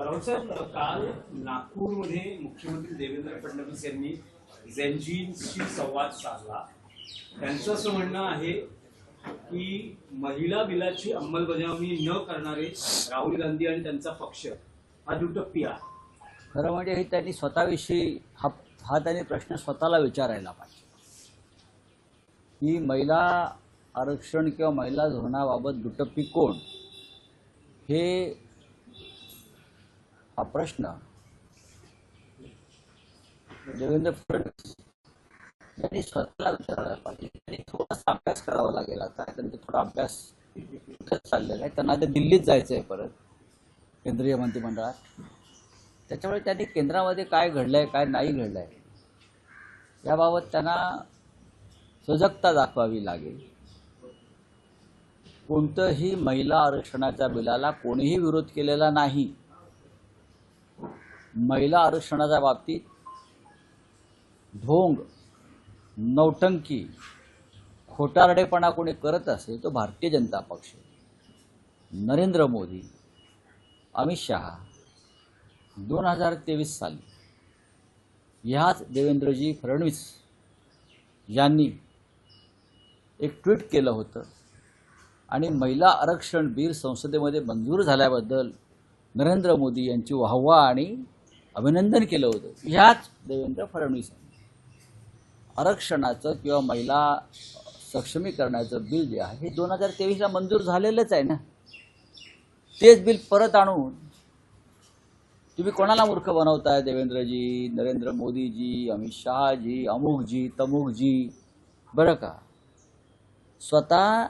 राऊत साहेब, काल नागपूरमध्ये मुख्यमंत्री देवेंद्र फडणवीस यांनी झेनझींशी संवाद साधला. त्यांचं असं म्हणणं आहे की महिला बिलाची अंमलबजावणी न करणारे राहुल गांधी आणि त्यांचा पक्ष हा दुटप्पी आहे. खरं म्हणजे हे त्यांनी स्वतःविषयी हा त्यांनी प्रश्न स्वतःला विचारायला पाहिजे की महिला आरक्षण किंवा महिला धोरणाबाबत दुटप्पी कोण, हे हा प्रश्न देवेंद्र फडणवीस यांनी स्वतःला विचारायला पाहिजे. त्यांनी थोडासा अभ्यास करावा लागेल. आता त्यांचा थोडा अभ्यास चाललेला आहे. त्यांना आता दिल्लीत जायचं आहे परत केंद्रीय मंत्रिमंडळात. त्याच्यामुळे त्यांनी केंद्रामध्ये काय घडलंय काय नाही घडलंय याबाबत त्यांना सजगता दाखवावी लागेल. कोणतंही महिला आरक्षणाच्या बिलाला कोणीही विरोध केलेला नाही. महिला आरक्षणाच्या बाबतीत ढोंग, नौटंकी, खोटारडेपणा कोणी करत असेल तो भारतीय जनता पक्ष, नरेंद्र मोदी, अमित शहा. 2023 साली ह्याच देवेंद्रजी फडणवीस यांनी एक ट्विट केलं होतं आणि महिला आरक्षण बिल संसदेमध्ये मंजूर झाल्याबद्दल नरेंद्र मोदी यांची वाहवा आणि अभिनंदन केलं होतं. ह्याच देवेंद्र फडणवीस आरक्षणाचं किंवा महिला सक्षमीकरणाचं बिल जे आहे हे 2023ला मंजूर झालेलंच आहे ना. तेच बिल परत आणून तुम्ही कोणाला मूर्ख बनवताय? देवेंद्रजी, नरेंद्र मोदीजी, अमित शहाजी, अमुकजी तमुकजी. बरं का, स्वतः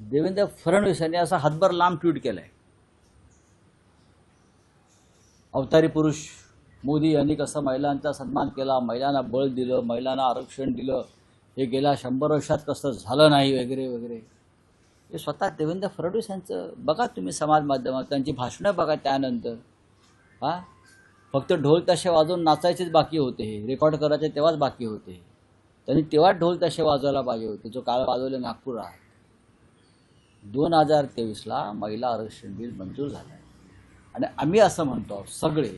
देवेंद्र फडणवीस यांनी असा हातभर लांब ट्विट केलाय. अवतारी पुरुष मोदी यांनी कसं महिलांचा सन्मान केला, महिलांना बळ दिलं, महिलांना आरक्षण दिलं, हे गेल्या 100 वर्षात कसं झालं नाही वगैरे वगैरे. हे स्वतः देवेंद्र फडणवीस यांचं बघा तुम्ही समाज माध्यमात त्यांची भाषणं बघा. त्यानंतर फक्त ढोल ताशे वाजवून नाचायचेच बाकी होते, हे रेकॉर्ड करायचे तेव्हाच बाकी होते. त्यांनी तेव्हाच ढोल ताशे वाजवायला पाहिजे होते जो काळ वाजवले नागपुरात. 2023ला महिला आरक्षण बिल मंजूर झालं आहे आणि आम्ही असं म्हणतो सगळे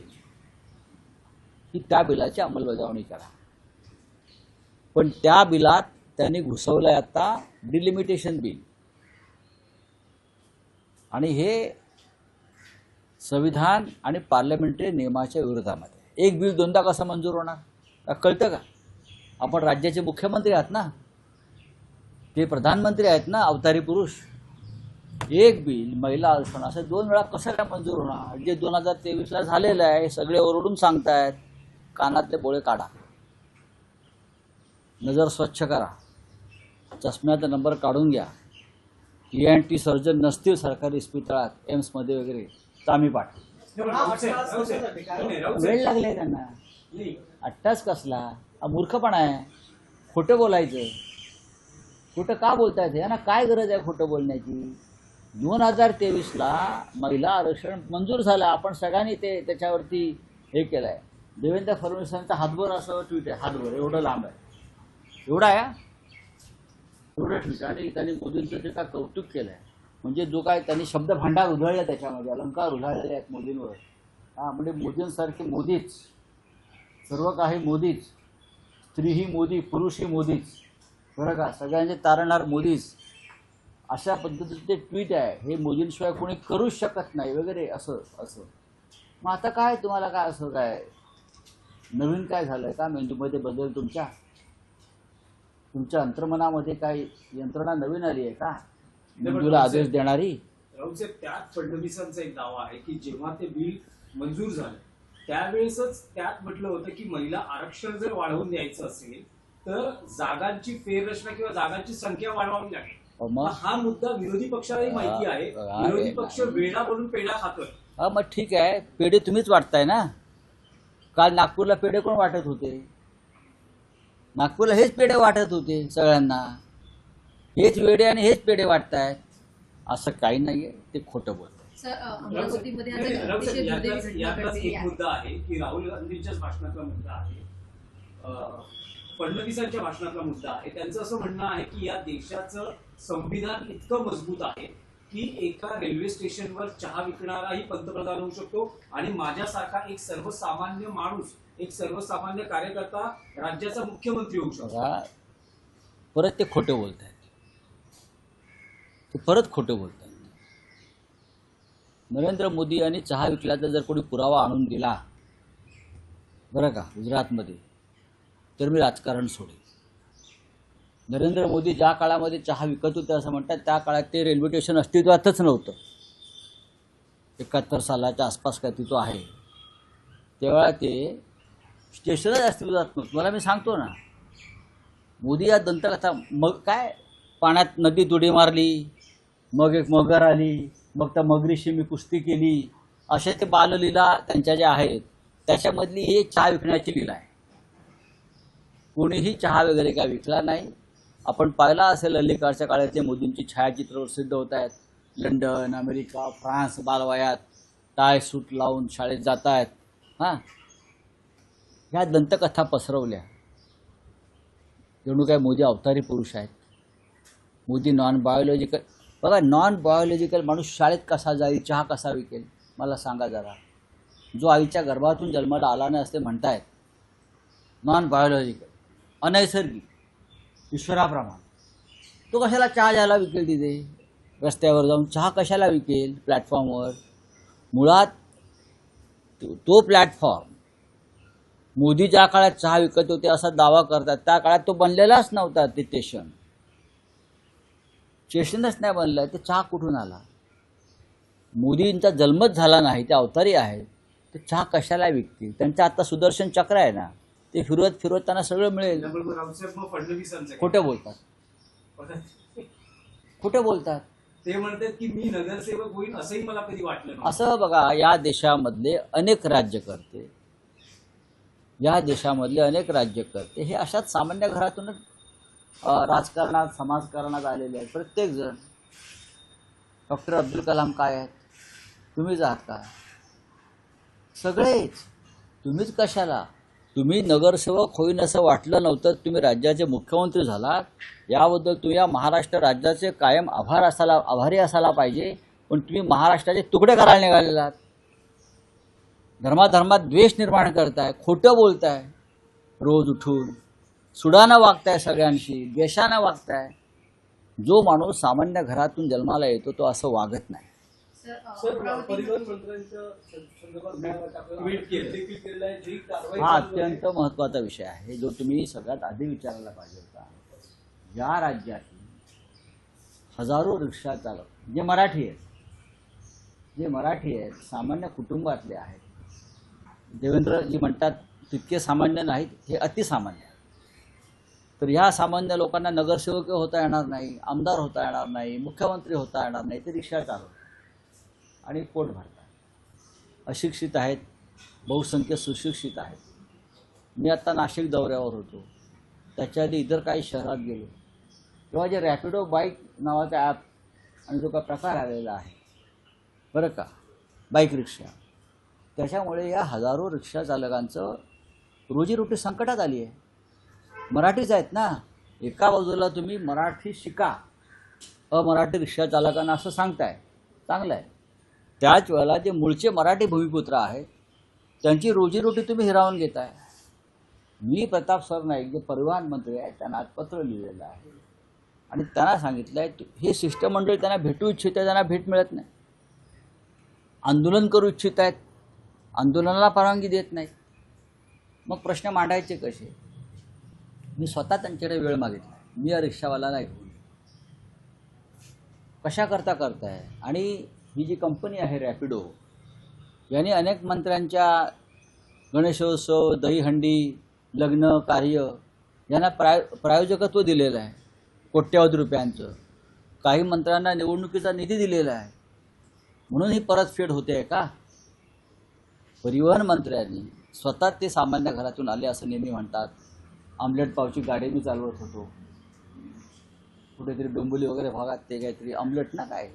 की त्या बिलाची अंमलबजावणी करा. पण त्या बिलात त्यांनी घुसवलंय आता डिलिमिटेशन बिल आणि हे संविधान आणि पार्लमेंटरी नियमाच्या विरोधामध्ये. एक बिल दोनदा कसं मंजूर होणार कळतं का? आपण राज्याचे मुख्यमंत्री आहात ना, ते प्रधानमंत्री आहेत ना, अवतारी पुरुष. एक बिल महिला आरक्षण असं 2 वेळा कसं काय मंजूर होणार? जे 2023ला झालेलं आहे सगळे ओरडून सांगतायत. कानातले बोळे काढा, नजर स्वच्छ करा, चष्म्याचा नंबर काढून घ्या. ENT सर्जन नसतील सरकारी इस्पितळात, एम्समध्ये वगैरे तर आम्ही पाठ. वेळ लागले त्यांना. 8 कसला मूर्खपणा आहे. खोटं बोलायचं. खोटं का बोलतायत? यांना काय गरज आहे खोटं बोलण्याची? 2023ला महिला आरक्षण मंजूर झालं. आपण सगळ्यांनी त्याच्यावरती हे केलं आहे. देवेंद्र फडणवीसांचा हातभर असं ट्विट आहे, हातभर एवढं लांब आहे, एवढा आहे एवढं ट्विट. आणि त्यांनी मोदींचं ते काय कौतुक केलं आहे. म्हणजे जो काय त्यांनी शब्द भांडार उधळला त्याच्यामध्ये, अलंकार उधळलेले आहेत मोदींवर. म्हणजे मोदींसारखे मोदीच, सर्व काही मोदीच, स्त्रीही मोदी, पुरुषही मोदीच, बरं का, सगळ्यांचे तारणहार मोदीच. अशा पद्धतीचं ते ट्विट आहे. हे मोदींशिवाय कोणी करूच शकत नाही वगैरे असं असं. मग आता काय तुम्हाला काय असं काय नवीन काय झालं का मेंदूमध्ये बदल? तुमच्या अंतर्मनामध्ये काही यंत्रणा नवीन आली आहे का मेंदूला आदेश देणारी? राऊत साहेब, त्यात फडणवीसांचा एक दावा आहे की जेव्हा ते बिल मंजूर झालं त्यावेळेसच त्यात म्हटलं होतं की महिला आरक्षण जर वाढवून द्यायचं असेल तर जागांची फेररचना किंवा जागांची संख्या वाढवावी लागेल. हा मुद्दा विरोधी पक्षालाही माहिती आहे. विरोधी पक्ष वेळा बनून पेढा खातोय. मग ठीक आहे, पेढे तुम्हीच वाटताय ना. काल नागपूरला पेढे कोण वाटत होते? नागपूरला हेच पेढे वाटत होते सगळ्यांना. हेच वेडे आणि हेच पेढे वाटतायत. असं काही नाहीये, ते खोटं बोलतात. यातलाच एक मुद्दा आहे की राहुल गांधींच्याच भाषणातला मुद्दा आहे, फडणवीसांच्या भाषणातला मुद्दा आहे. त्यांचं असं म्हणणं आहे की या देशाचं संविधान इतकं मजबूत आहे की एका रेल्वे स्टेशनवर चहा विकणाराही पंतप्रधान होऊ शकतो आणि माझ्यासारखा एक सर्वसामान्य माणूस, एक सर्वसामान्य कार्यकर्ता राज्याचा मुख्यमंत्री होऊ शकतो. बघा, परत ते खोटं बोलत आहेत. ते परत खोटं बोलत आहेत. नरेंद्र मोदी यांनी चहा विकल्याचा जर कोणी पुरावा आणून दिला बरं का गुजरातमध्ये, तर मी राजकारण सोडेल. नरेंद्र मोदी ज्या काळामध्ये चहा विकत होते असं म्हणतात, त्या काळात ते रेल्वे स्टेशन अस्तित्वातच नव्हतं. 71 सालाच्या आसपास काय तिथं आहे, तेव्हा ते स्टेशनच अस्तित्वात नव्हतं. मला मी सांगतो ना, मोदी या दंतकथा, मग काय पाण्यात नदीत उडी मारली, मग एक मगर आली, मग त्या मगरीशी मी कुस्ती केली, अशा ते बाललीला त्यांच्या ज्या आहेत त्याच्यामधली ही चहा विकण्याची लीला आहे. कोणीही चहा वगैरे काय विकला नाही. आपण पाहिला असेल अलीकडच्या काळातले मोदींची छायाचित्र प्रसिद्ध होत आहेत. लंडन, अमेरिका, फ्रान्स बालवयात टाय सूट लावून शाळेत जात आहेत. हां, ह्या दंतकथा पसरवल्या जणू काय मोदी अवतारी पुरुष आहेत. Modi non biological. बघा, नॉन बायोलॉजिकल माणूस शाळेत कसा जाईल, चहा कसा विकेल, मला सांगा जरा. जो आईच्या गर्भातून जन्माला आला नाही असते म्हणतायत, नॉन बायोलॉजिकल, अनैसर्गिक, ईश्वराप्रमाणे, तो कशाला चहा घ्यायला विकेल तिथे रस्त्यावर जाऊन? चहा कशाला विकेल प्लॅटफॉर्मवर? मुळात तो प्लॅटफॉर्म मोदी ज्या काळात चहा विकत होते असा दावा करतात, त्या काळात तो बनलेलाच नव्हता. ते स्टेशनच नाही बनलं, ते चहा कुठून आला? मोदींचा जन्मच झाला नाही, ते अवतारी आहेत, ते चहा कशाला विकतील? त्यांचं आता सुदर्शन चक्र आहे ना, ते फिरवत फिरवत त्यांना सगळं मिळेल. खोटं बोलतात, खोटं बोलतात. ते म्हणतात की मी नगरसेवक होईन असंही मला कधी वाटलं नाही. असं बघा, या देशामधले अनेक राज्यकर्ते, या देशामधले अनेक राज्यकर्ते हे अशाच सामान्य घरातूनच राजकारणात, समाजकारणात आलेले आहेत. प्रत्येक जण. डॉक्टर अब्दुल कलाम काय आहेत? तुम्हीच आहात का? सगळेच. तुम्हीच कशाला? तुम्ही नगरसेवक होईन असं वाटलं नव्हतं, तुम्ही राज्याचे मुख्यमंत्री झालात. याबद्दल तुम्ही या महाराष्ट्र राज्याचे कायम आभारी असायला पाहिजे. पण तुम्ही महाराष्ट्राचे तुकडे करायला निघालेलात. धर्माधर्मात द्वेष निर्माण करताय, खोटं बोलताय, रोज उठून सुडानं वागताय, सगळ्यांशी द्वेषानं वागताय. जो माणूस सामान्य घरातून जन्माला येतो तो असं वागत नाही. हा अत्यंत महत्त्वाचा विषय आहे, जो तुम्ही सगळ्यात आधी विचारायला पाहिजे होता. या राज्यातील हजारो रिक्षा चालक जे मराठी आहेत, सामान्य कुटुंबातले आहेत. देवेंद्रजी म्हणतात तितके सामान्य नाहीत, हे अतिसामान्य. तर ह्या सामान्य लोकांना नगरसेवक होता येणार नाही, आमदार होता येणार नाही, मुख्यमंत्री होता येणार नाही. ते रिक्षा चालवतात आणि पोट भरतात. अशिक्षित आहेत, बहुसंख्य सुशिक्षित आहेत. मी आत्ता नाशिक दौऱ्यावर होतो, त्याच्या आधी इतर काही शहरात गेलो, तेव्हा जे रॅपिडो बाईक नावाचा ॲप आणि जो का प्रकार आलेला आहे बरं का, बाईक रिक्षा, त्याच्यामुळे या हजारो रिक्षा चालकांचं रोजीरोटी संकटात आली आहे. मराठीच आहेत ना. एका बाजूला तुम्ही मराठी शिका, अमराठी रिक्षा चालकांना असं सांगताय, चांगलं आहे. त्याच वेळेला जे मूळचे मराठी भूमिपुत्र आहेत त्यांची रोजीरोटी तुम्ही हिरावून घेताय. मी प्रताप सरनाईक जे परिवहन मंत्री आहेत त्यांना आज पत्र लिहिलेलं आहे आणि त्यांना सांगितलं आहे हे शिष्टमंडळ त्यांना भेटू इच्छित आहे, त्यांना भेट मिळत नाही. आंदोलन करू इच्छित आहेत, आंदोलनाला परवानगी देत नाहीत. मग प्रश्न मांडायचे कसे? मी स्वतः त्यांच्याकडे वेळ मागितला. मी या रिक्षावाला नाही घेऊन कशा करताय. आणि ही जी कंपनी आहे रॅपिडो, यांनी अनेक मंत्र्यांच्या गणेशोत्सव, दहीहंडी, लग्न कार्य यांना प्रायोजकत्व दिलेलं आहे कोट्यवधी रुपयांचं. काही मंत्र्यांना निवडणुकीचा निधी दिलेला आहे. म्हणून ही परतफेड होते आहे का? परिवहन मंत्र्यांनी स्वतः ते सामान्य घरातून आले असं नेहमी म्हणतात. आमलेट पावची गाडी मी चालवत होतो कुठेतरी डोंबिवली वगैरे भागात, ते काहीतरी आमलेट ना काय,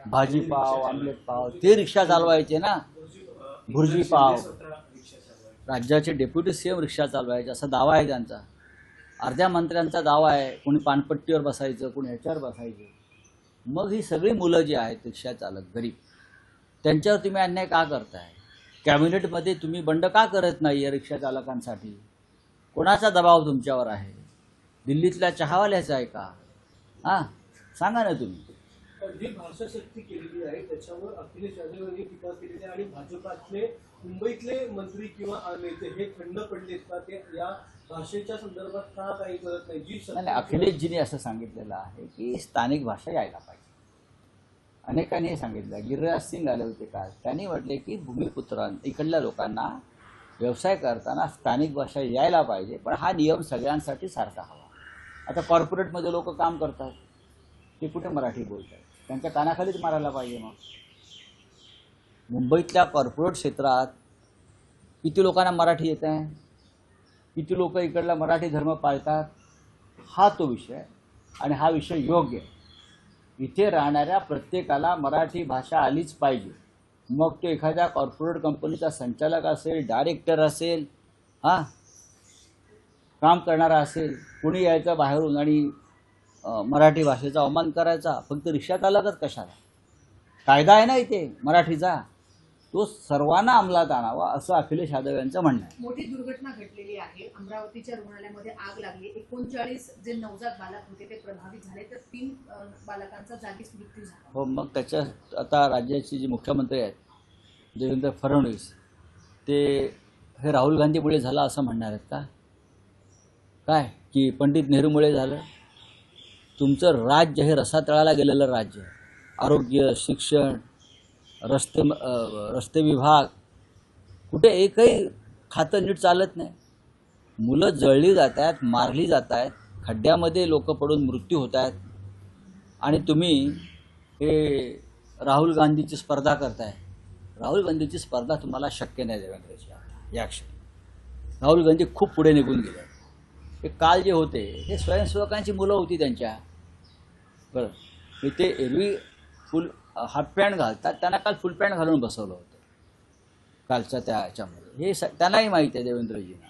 भाजी पाव, आमलेट पाव, ते रिक्षा चालवायचे ना. भुर्जी पाव. राज्याचे डेप्युटी सीएम रिक्षा चालवायचे असा दावा आहे त्यांचा. अर्ध्या मंत्र्यांचा दावा आहे कोणी पानपट्टीवर बसायचं, कोणी ह्याच्यावर बसायचं. मग ही सगळी मुलं जी आहेत रिक्षा चालक गरीब, त्यांच्यावर तुम्ही अन्याय का करताय? कॅबिनेटमध्ये तुम्ही बंड का करत नाही या रिक्षा चालकांसाठी? कोणाचा दबाव तुमच्यावर आहे? दिल्लीतल्या चहावाल्याचा आहे का? हां, सांगा ना तुम्ही. जी भाषाशक्ती केलेली आहे त्याच्यावर अखिलेश यादव यांनी टीका केलेली आहे आणि भाजपातले मुंबईतले मंत्री किंवा नेते हे खंड पडलेत का ते या भाषेच्या संदर्भात का काही करत नाही? जी नाही, अखिलेशजींनी असं सांगितलेलं आहे की स्थानिक भाषा यायला पाहिजे. अनेकांनी हे सांगितलं. गिरिराज सिंग आले होते काल, त्यांनी म्हटले की इकडल्या लोकांना व्यवसाय करताना स्थानिक भाषा यायला पाहिजे, पण हा नियम सगळ्यांसाठी सारखा हवा. आता कॉर्पोरेटमध्ये लोक काम करतात, ते कुठे मराठी बोलतात? त्यांच्या कानाखालीच मारायला पाहिजे. मग मुंबईतल्या कॉर्पोरेट क्षेत्रात किती लोकांना मराठी येत आहे? किती लोक इकडला मराठी धर्म पाळतात? हा तो विषय, आणि हा विषय योग्य आहे. इथे राहणाऱ्या प्रत्येकाला मराठी भाषा आलीच पाहिजे. मग तो एखाद्या कॉर्पोरेट कंपनीचा संचालक असेल, डायरेक्टर असेल, हां, काम करणारा असेल, कोणी यायचं बाहेरून आणि मराठी भाषेचा अवमान करायचा. फक्त रिक्षा चालकच कशाला? कायदा आहे ना इथे मराठीचा, तो सर्वांना अंमलात आणावा असं अखिलेश यादव यांचं म्हणणं आहे. मोठी दुर्घटना घडलेली आहे. अमरावतीच्या रुग्णालयामध्ये आग लागली. 39 जे नवजात बालक होते ते प्रभावित झाले, तर 3 बालकांचा जागीच मृत्यू झाला. हो, मग त्याच्यात आता राज्याचे जे मुख्यमंत्री आहेत देवेंद्र फडणवीस, ते हे राहुल गांधीमुळे झालं असं म्हणणार आहेत का? काय की पंडित नेहरूमुळे झालं? तुमचं राज्य हे रसातळाला गेलेलं राज्य आहे. आरोग्य, शिक्षण, रस्ते विभाग, कुठे एकही खातं नीट चालत नाही. मुलं जळली जात आहेत, मारली जात आहेत, खड्ड्यामध्ये लोक पडून मृत्यू होत आहेत, आणि तुम्ही हे राहुल गांधीची स्पर्धा करताय. राहुल गांधीची स्पर्धा तुम्हाला शक्य नाही देवेंद्रजी. या क्षणी राहुल गांधी खूप पुढे निघून गेले. हे काल जे होते हे स्वयंसेवकांची मुलं होती त्यांच्या, बरं, मी ते एरवी फुल हाफ पॅन्ट घालतात, त्यांना काल फुल पॅन्ट घालून बसवलं होतं कालच्या त्या ह्याच्यामध्ये. हे त्यांनाही माहीत आहे देवेंद्रजींना.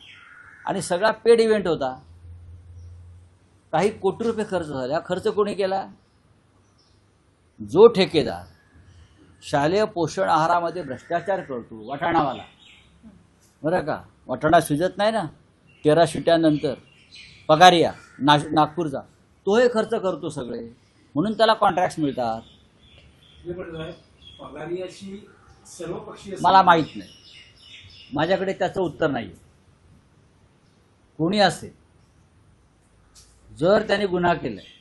आणि सगळा पेड इव्हेंट होता. काही कोटी रुपये खर्च झाले. हा खर्च कोणी केला? जो ठेकेदार शालेय पोषण आहारामध्ये भ्रष्टाचार करतो, वाटाणावाला, बरं का, वाटाणा शिजत नाही ना 13 शिट्यानंतर, पगारिया नागपूरचा, तो हे खर्च करतो सगळे, म्हणून त्याला कॉन्ट्रॅक्ट्स मिळतात. पगारियाची सर्वपक्षीय मला माहीत नाही, माझ्याकडे त्याचं उत्तर नाही. कोणी असेल, जर त्याने गुन्हा केलाय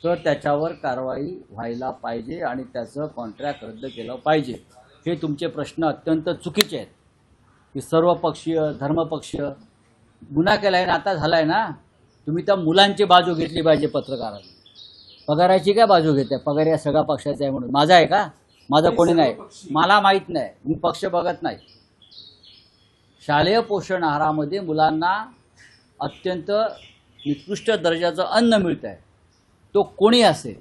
तर त्याच्यावर कारवाई व्हायला पाहिजे आणि त्याचं कॉन्ट्रॅक्ट रद्द केलं पाहिजे. हे तुमचे प्रश्न अत्यंत चुकीचे आहेत की सर्वपक्षीय, धर्मपक्षीय. गुन्हा केलाय ना, आता झालाय ना, तुम्ही त्या मुलांची बाजू घेतली पाहिजे. पत्रकारांनी पगाराची काय बाजू घेते? पगार या सगळ्या पक्षाचा आहे म्हणून. माझा आहे का? माझं कोणी नाही, मला माहीत नाही, मी पक्ष बघत नाही. शालेय पोषण आहारामध्ये मुलांना अत्यंत निकृष्ट दर्जाचं अन्न मिळत आहे. तो कोणी असेल,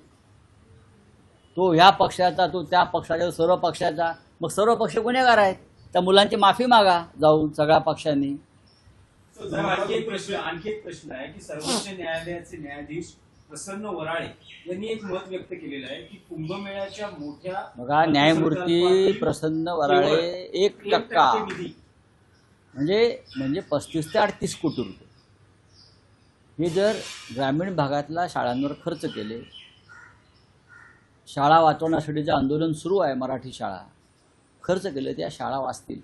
तो ह्या पक्षाचा, तो त्या पक्षाचा, सर्व पक्षाचा, मग सर्व पक्ष गुन्हेगार आहेत. त्या मुलांची माफी मागा जाऊन सगळ्या पक्षांनी. आणखी एक प्रश्न आहे की सर्वोच्च न्यायालयाचे न्यायाधीश प्रसन्न वराळे यांनी एक मत व्यक्त केलेलं आहे की कुंभमेळ्याच्या मोठ्या बघा, न्यायमूर्ती प्रसन्न वराळे 1% म्हणजे 35 ते 38 कोटी रुपये हे जर ग्रामीण भागातल्या शाळांवर खर्च केले, शाळा वाचवण्यासाठीचं आंदोलन सुरू आहे, मराठी शाळा, खर्च केले त्या शाळा वाचतील.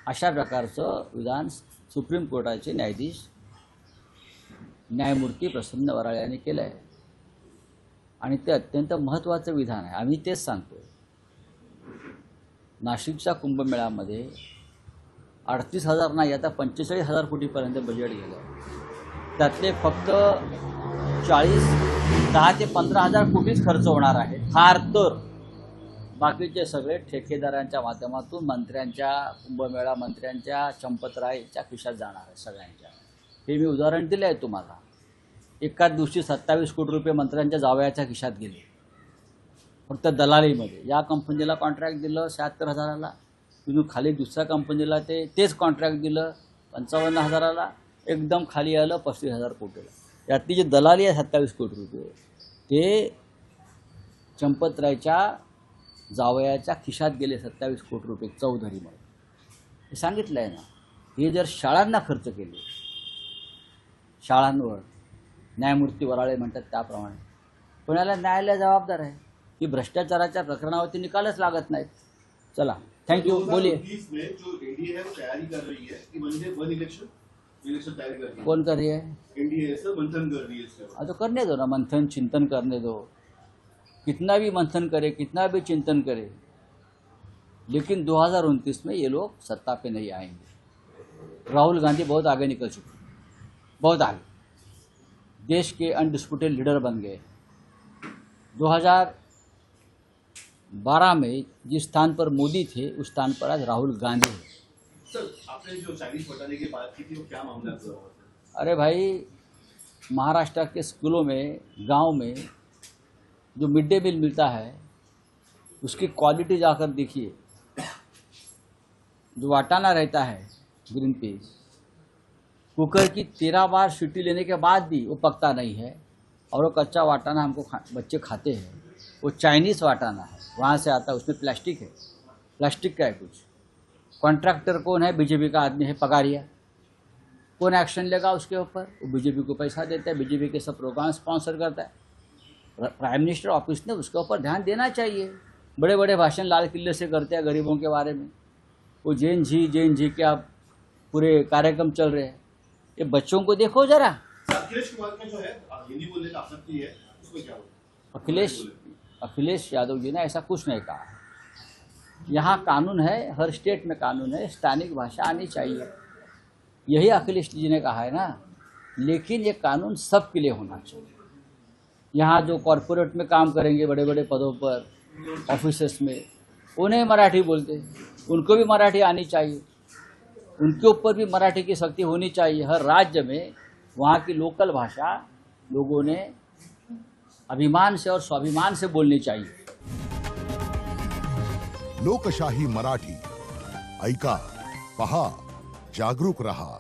अशा प्रकारचं विधान सुप्रीम कोर्टाचे न्यायाधीश न्यायमूर्ती प्रसन्न वराळे यांनी केलं आहे, आणि ते अत्यंत महत्त्वाचं विधान आहे. आम्ही तेच सांगतो. नाशिकच्या कुंभमेळ्यामध्ये 38,000 नाही, आता 45,000 कोटीपर्यंत बजेट गेलं. त्यातले फक्त 10 ते 15,000 कोटीच खर्च होणार आहे फार तर. बाकीचे सगळे ठेकेदारांच्या माध्यमातून मंत्र्यांच्या, कुंभमेळा मंत्र्यांच्या, चंपतरायच्या खिशात जाणार आहे सगळ्यांच्या. हे मी उदाहरण दिलं आहे तुम्हाला. एकाच दिवशी 27 कोटी रुपये मंत्र्यांच्या जावयाच्या खिशात गेले फक्त दलालीमध्ये. या कंपनीला कॉन्ट्रॅक्ट दिलं 76,000ला, तिथून खाली दुसऱ्या कंपनीला तेच कॉन्ट्रॅक्ट दिलं 55,000ला, एकदम खाली आलं 35,000 कोटीला. यातली जी दलाली आहे 27 कोटी रुपये, ते चंपतरायच्या जावयाच्या खिशात गेले 27 कोटी रुपये चौधरीमुळे. हे सांगितलं आहे ना. हे जर शाळांना खर्च केले, शाळांवर न्यायमूर्ती वराळे म्हणतात त्याप्रमाणे, पण याला न्यायालय जबाबदार आहे की भ्रष्टाचाराच्या प्रकरणावरती निकालच लागत नाहीत. चला, थँक्यू. बोलिए. 2020 में जो एनडीए है वो तैयारी कर रही है कि म्हणजे वन इलेक्शन तैयारी कर रही है. कौन कर रही है? एनडीए से मंथन कर रही है इसके बाद. तो करने दो ना, मंथन चिंतन करने दो. कितना भी मंथन करे, कितना भी चिंतन करे, लेकिन 2029 में ये लोग सत्ता पे नहीं आएंगे. राहुल गांधी बहुत आगे निकल चुके, बहुत आगे, देश के अनडिस्प्यूटेड लीडर बन गए. 2012 में जिस स्थान पर मोदी थे उस स्थान पर आज राहुल गांधी है. सर, आपने जो चाइनीज घोटाले की बात की थी वो क्या मामला था? अरे भाई, महाराष्ट्र के स्कूलों में, गांव में जो मिड डे मील मिलता है उसकी क्वालिटी जाकर देखिए. जो वाटाना रहता है ग्रीन पीस, कुकर की 13 बार सीटी लेने के बाद भी वो पकता नहीं है, और वो कच्चा वाटाना हमको बच्चे खाते हैं. वो चाइनीज़ वाटाना है, वहाँ से आता है, उसमें प्लास्टिक है, प्लास्टिक का है कुछ. कॉन्ट्रैक्टर कौन है? बीजेपी का आदमी है, पगारिया. कौन एक्शन लेगा उसके ऊपर? वो बीजेपी को पैसा देता है, बीजेपी के सब प्रोग्राम स्पॉन्सर करता है. प्राइम मिनिस्टर ऑफिस ने उसके ऊपर ध्यान देना चाहिए. बड़े बड़े भाषण लाल किले से करते हैं गरीबों के बारे में. वो जैन जी के आप पूरे कार्यक्रम चल रहे हैं. ये बच्चों को देखो जरा. अखिलेश कुमार का जो है हिंदी बोलने का आपत्ति है, उसमें क्या होगा? अखिलेश यादव जी ने ऐसा कुछ नहीं कहा. यहाँ कानून है, हर स्टेट में कानून है, स्थानिक भाषा आनी चाहिए, यही अखिलेश जी ने कहा है ना. लेकिन ये कानून सबके लिए होना चाहिए. यहाँ जो कॉरपोरेट में काम करेंगे बड़े बड़े पदों पर, ऑफिसेस में, उन्हें मराठी बोलते, उनको भी मराठी आनी चाहिए. उनके ऊपर भी मराठी की शक्ति होनी चाहिए. हर राज्य में वहाँ की लोकल भाषा लोगों ने अभिमान से और स्वाभिमान से बोलनी चाहिए. लोकशाही मराठी ऐका, पहा, जागरूक रहा.